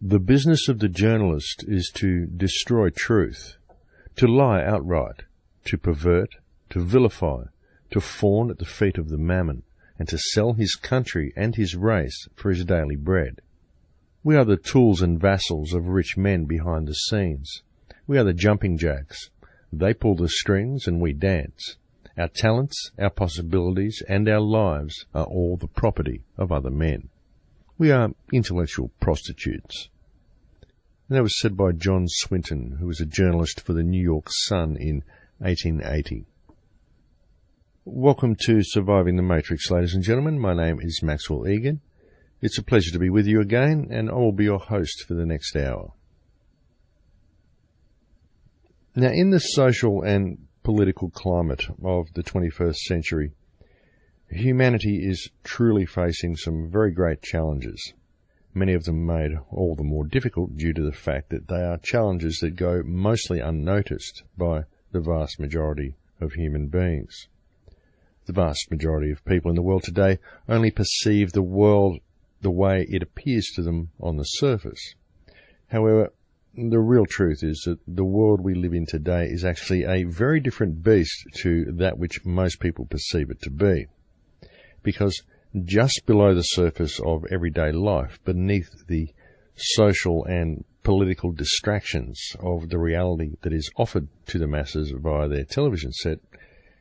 The business of the journalist is to destroy truth, to lie outright, to pervert, to vilify, to fawn at the feet of the mammon, and to sell his country and his race for his daily bread. We are the tools and vassals of rich men behind the scenes. We are the jumping jacks. They pull the strings and we dance. Our talents, our possibilities, and our lives are all the property of other men. We are intellectual prostitutes. And that was said by John Swinton, who was a journalist for the New York Sun in 1880. Welcome to Surviving the Matrix, ladies and gentlemen. My name is Maxwell Egan. It's a pleasure to be with you again, and I will be your host for the next hour. Now, in the social and political climate of the 21st century, humanity is truly facing some very great challenges. Many of them made all the more difficult due to the fact that they are challenges that go mostly unnoticed by the vast majority of human beings. The vast majority of people in the world today only perceive the world the way it appears to them on the surface. However, the real truth is that the world we live in today is actually a very different beast to that which most people perceive it to be. Because just below the surface of everyday life, beneath the social and political distractions of the reality that is offered to the masses via their television set,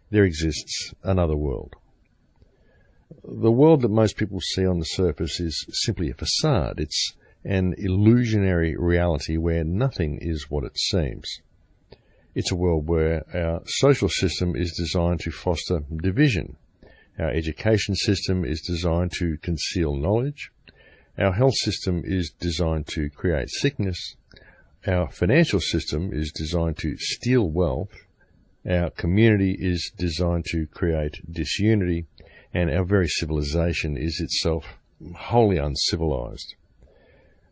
there exists another world. The world that most people see on the surface is simply a facade. It's an illusionary reality where nothing is what it seems. It's a world where our social system is designed to foster division. Our education system is designed to conceal knowledge. Our health system is designed to create sickness. Our financial system is designed to steal wealth. Our community is designed to create disunity. And our very civilization is itself wholly uncivilized.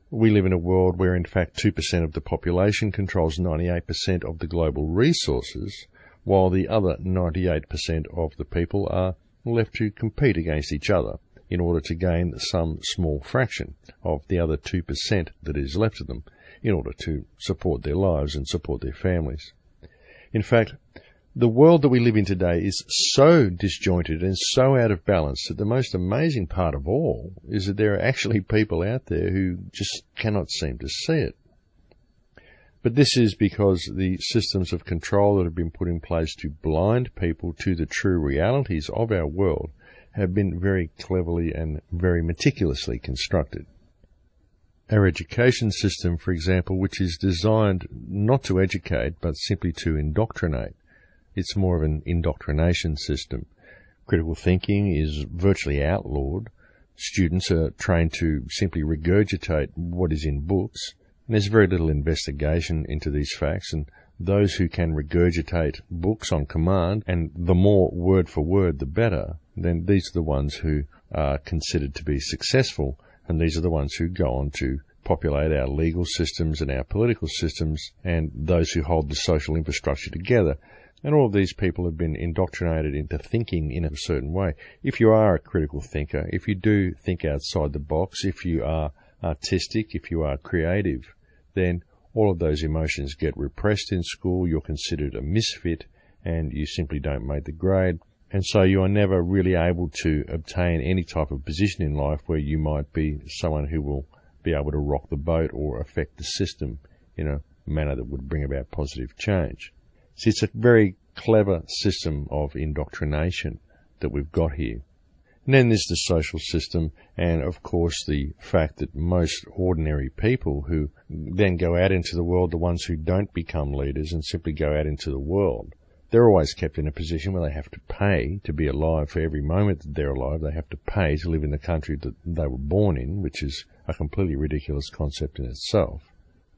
We live in a world where, in fact, 2% of the population controls 98% of the global resources, while the other 98% of the people are left to compete against each other in order to gain some small fraction of the other 2% that is left of them in order to support their lives and support their families. In fact, the world that we live in today is so disjointed and so out of balance that the most amazing part of all is that there are actually people out there who just cannot seem to see it. But this is because the systems of control that have been put in place to blind people to the true realities of our world have been very cleverly and very meticulously constructed. Our education system, for example, which is designed not to educate but simply to indoctrinate, it's more of an indoctrination system. Critical thinking is virtually outlawed. Students are trained to simply regurgitate what is in books. And there's very little investigation into these facts, and those who can regurgitate books on command, and the more word for word the better, then these are the ones who are considered to be successful, and these are the ones who go on to populate our legal systems and our political systems, and those who hold the social infrastructure together. And all of these people have been indoctrinated into thinking in a certain way. If you are a critical thinker, if you do think outside the box, if you are artistic, if you are creative, then all of those emotions get repressed in school. You're considered a misfit and you simply don't make the grade. And so you are never really able to obtain any type of position in life where you might be someone who will be able to rock the boat or affect the system in a manner that would bring about positive change. See, it's a very clever system of indoctrination that we've got here. And then there's the social system, and of course the fact that most ordinary people who then go out into the world, the ones who don't become leaders and simply go out into the world, they're always kept in a position where they have to pay to be alive. For every moment that they're alive, they have to pay to live in the country that they were born in, which is a completely ridiculous concept in itself.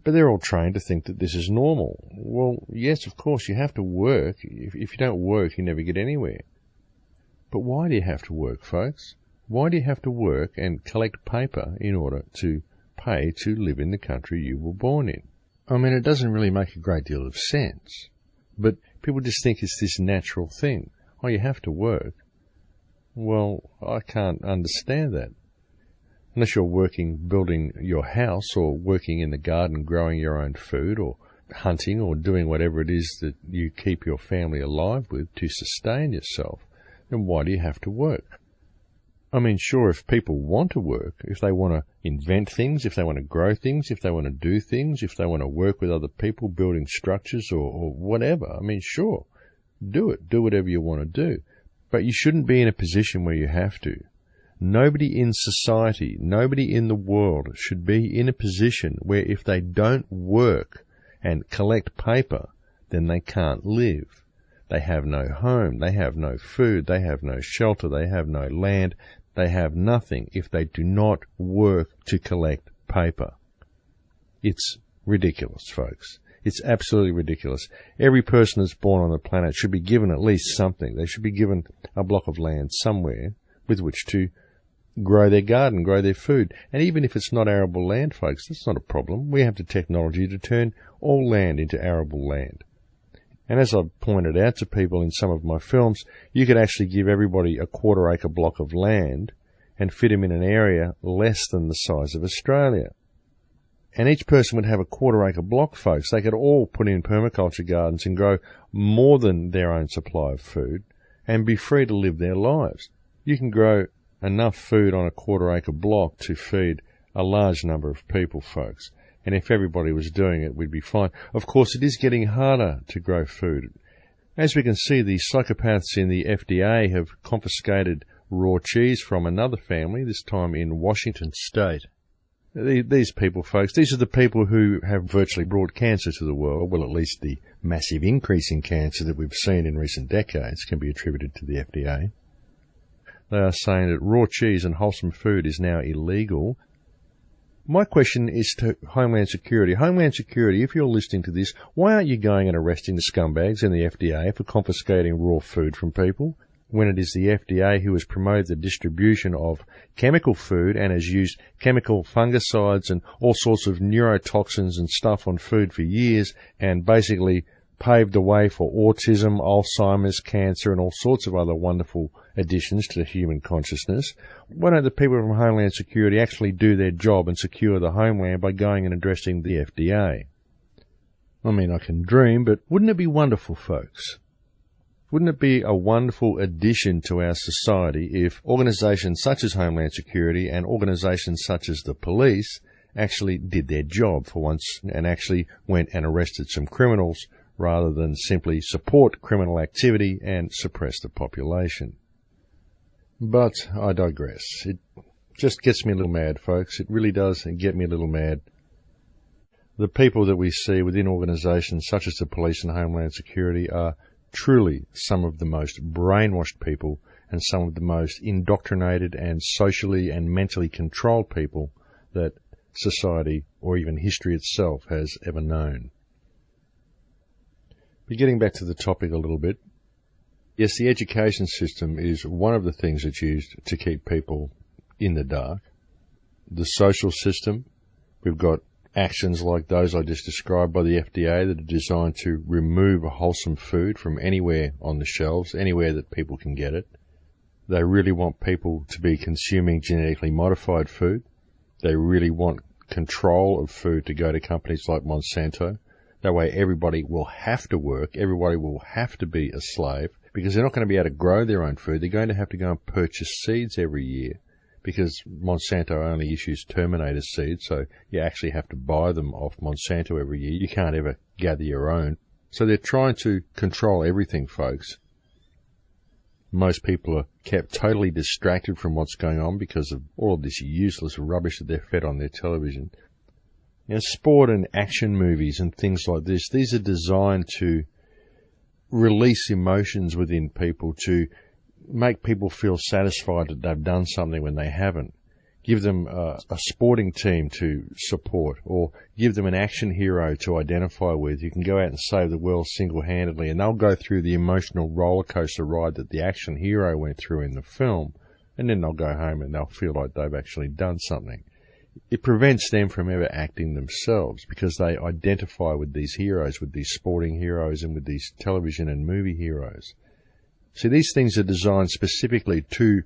But they're all trained to think that this is normal. Well, yes, of course, you have to work. If you don't work, you never get anywhere. But why do you have to work, folks? Why do you have to work and collect paper in order to pay to live in the country you were born in? I mean, it doesn't really make a great deal of sense. But people just think it's this natural thing. Oh, you have to work. Well, I can't understand that. unless you're working building your house or working in the garden growing your own food or hunting or doing whatever it is that you keep your family alive with to sustain yourself, then why do you have to work? I mean, sure, if people want to work, if they want to invent things, if they want to grow things, if they want to do things, if they want to work with other people building structures or whatever, I mean, sure, do it. Do whatever you want to do. But you shouldn't be in a position where you have to. Nobody in society, nobody in the world should be in a position where if they don't work and collect paper, then they can't live. They have no home, they have no food, they have no shelter, they have no land, they have nothing if they do not work to collect paper. It's ridiculous, folks. It's absolutely ridiculous. Every person that's born on the planet should be given at least something. They should be given a block of land somewhere with which to grow their garden, grow their food. And even if it's not arable land, folks, that's not a problem. We have the technology to turn all land into arable land. And as I've pointed out to people in some of my films, you could actually give everybody a quarter-acre block of land and fit them in an area less than the size of Australia. And each person would have a quarter-acre block, folks. They could all put in permaculture gardens and grow more than their own supply of food and be free to live their lives. You can grow enough food on a quarter-acre block to feed a large number of people, folks. And if everybody was doing it, we'd be fine. Of course, it is getting harder to grow food. As we can see, the psychopaths in the FDA have confiscated raw cheese from another family, this time in Washington State. These people, folks, these are the people who have virtually brought cancer to the world. Well, at least the massive increase in cancer that we've seen in recent decades can be attributed to the FDA. They are saying that raw cheese and wholesome food is now illegal. My question is to Homeland Security. Homeland Security, if you're listening to this, why aren't you going and arresting the scumbags in the FDA for confiscating raw food from people when it is the FDA who has promoted the distribution of chemical food and has used chemical fungicides and all sorts of neurotoxins and stuff on food for years and basically paved the way for autism, Alzheimer's, cancer, and all sorts of other wonderful additions to the human consciousness? Why don't the people from Homeland Security actually do their job and secure the homeland by going and addressing the FDA? I mean, I can dream, but wouldn't it be wonderful, folks? Wouldn't it be a wonderful addition to our society if organizations such as Homeland Security and organizations such as the police actually did their job for once and actually went and arrested some criminals rather than simply support criminal activity and suppress the population? But I digress. It just gets me a little mad, folks. It really does get me a little mad. The people that we see within organizations such as the police and Homeland Security are truly some of the most brainwashed people and some of the most indoctrinated and socially and mentally controlled people that society or even history itself has ever known. But getting back to the topic a little bit, yes, the education system is one of the things that's used to keep people in the dark. The social system, we've got actions like those I just described by the FDA that are designed to remove wholesome food from anywhere on the shelves, anywhere that people can get it. They really want people to be consuming genetically modified food. They really want control of food to go to companies like Monsanto. That way everybody will have to work, everybody will have to be a slave, because they're not going to be able to grow their own food. They're going to have to go and purchase seeds every year, because Monsanto only issues Terminator seeds, so you actually have to buy them off Monsanto every year. You can't ever gather your own. So they're trying to control everything, folks. Most people are kept totally distracted from what's going on because of all of this useless rubbish that they're fed on their television. You know, sport and action movies and things like this, these are designed to release emotions within people, to make people feel satisfied that they've done something when they haven't. Give them a sporting team to support, or give them an action hero to identify with. You can go out and save the world single-handedly, and they'll go through the emotional roller coaster ride that the action hero went through in the film, and then they'll go home and they'll feel like they've actually done something. It prevents them from ever acting themselves because they identify with these heroes, with these sporting heroes and with these television and movie heroes. See, these things are designed specifically to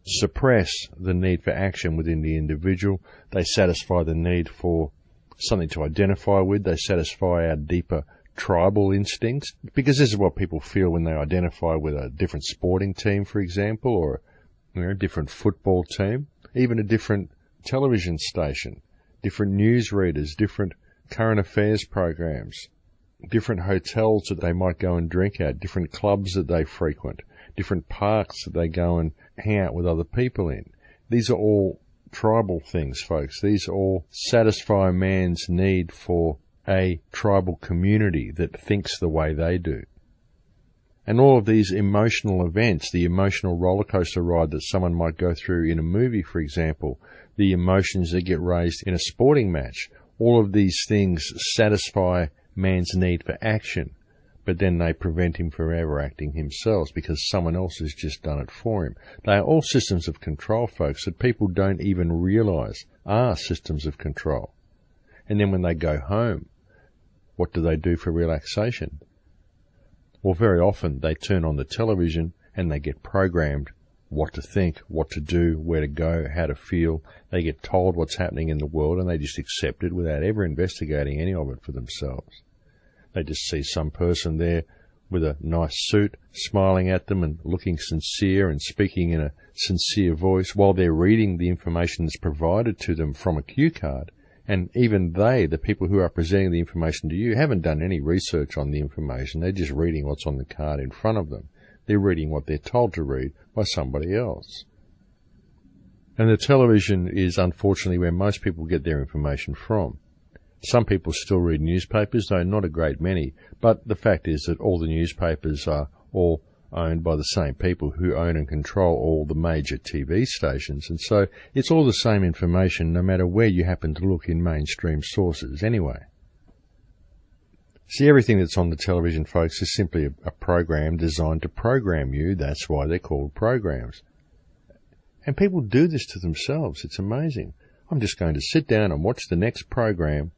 suppress the need for action within the individual. They satisfy the need for something to identify with. They satisfy our deeper tribal instincts, because this is what people feel when they identify with a different sporting team, for example, or a different football team, even a different television station, different news readers, different current affairs programs, different hotels that they might go and drink at, different clubs that they frequent, different parks that they go and hang out with other people in. These are all tribal things, folks. These all satisfy man's need for a tribal community that thinks the way they do. And all of these emotional events, the emotional roller coaster ride that someone might go through in a movie, for example, the emotions that get raised in a sporting match, all of these things satisfy man's need for action, but then they prevent him from ever acting himself because someone else has just done it for him. They are all systems of control, folks, that people don't even realize are systems of control. And then when they go home, what do they do for relaxation? Well, very often they turn on the television and they get programmed what to think, what to do, where to go, how to feel. They get told what's happening in the world and they just accept it without ever investigating any of it for themselves. They just see some person there with a nice suit, smiling at them and looking sincere and speaking in a sincere voice while they're reading the information that's provided to them from a cue card. And even they, the people who are presenting the information to you, haven't done any research on the information. They're just reading what's on the card in front of them. They're reading what they're told to read by somebody else. And the television is unfortunately where most people get their information from. Some people still read newspapers, though not a great many, but the fact is that all the newspapers are all owned by the same people who own and control all the major TV stations, and so it's all the same information no matter where you happen to look in mainstream sources anyway. See, everything that's on the television, folks, is simply a program designed to program you. That's why they're called programs. And people do this to themselves. It's amazing. I'm just going to sit down and watch the next program,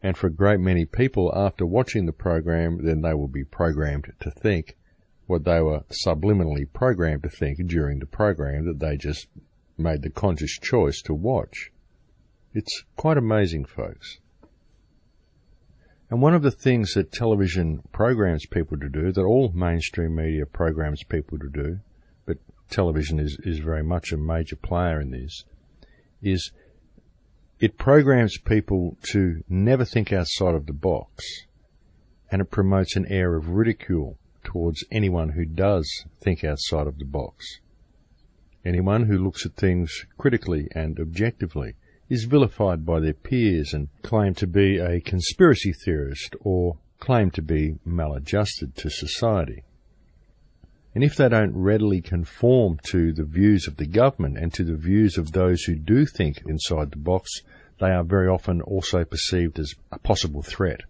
and for a great many people, after watching the program, then they will be programmed to think what they were subliminally programmed to think during the program that they just made the conscious choice to watch. It's quite amazing, folks. And one of the things that television programs people to do, that all mainstream media programs people to do, but television is very much a major player in this, is it programs people to never think outside of the box, and it promotes an air of ridicule towards anyone who does think outside of the box. Anyone who looks at things critically and objectively is vilified by their peers and claimed to be a conspiracy theorist or claimed to be maladjusted to society. And if they don't readily conform to the views of the government and to the views of those who do think inside the box, they are very often also perceived as a possible threat,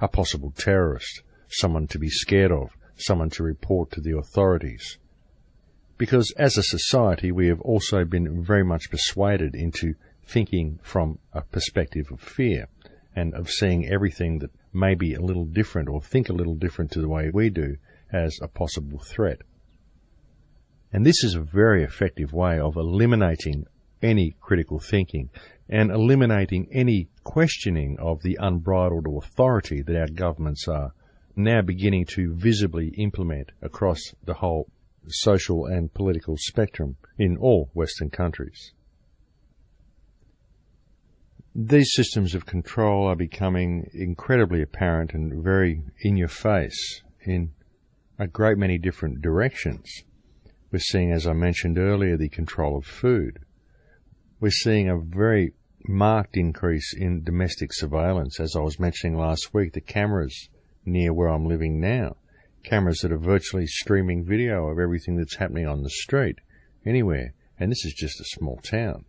a possible terrorist, someone to be scared of, someone to report to the authorities. Because as a society, we have also been very much persuaded into thinking from a perspective of fear and of seeing everything that may be a little different or think a little different to the way we do as a possible threat. And this is a very effective way of eliminating any critical thinking and eliminating any questioning of the unbridled authority that our governments are now beginning to visibly implement across the whole social and political spectrum in all Western countries. These systems of control are becoming incredibly apparent and very in your face in a great many different directions. We're seeing, as I mentioned earlier, the control of food. We're seeing a very marked increase in domestic surveillance. As I was mentioning last week, the cameras near where I'm living now, cameras that are virtually streaming video of everything that's happening on the street, anywhere, and this is just a small town.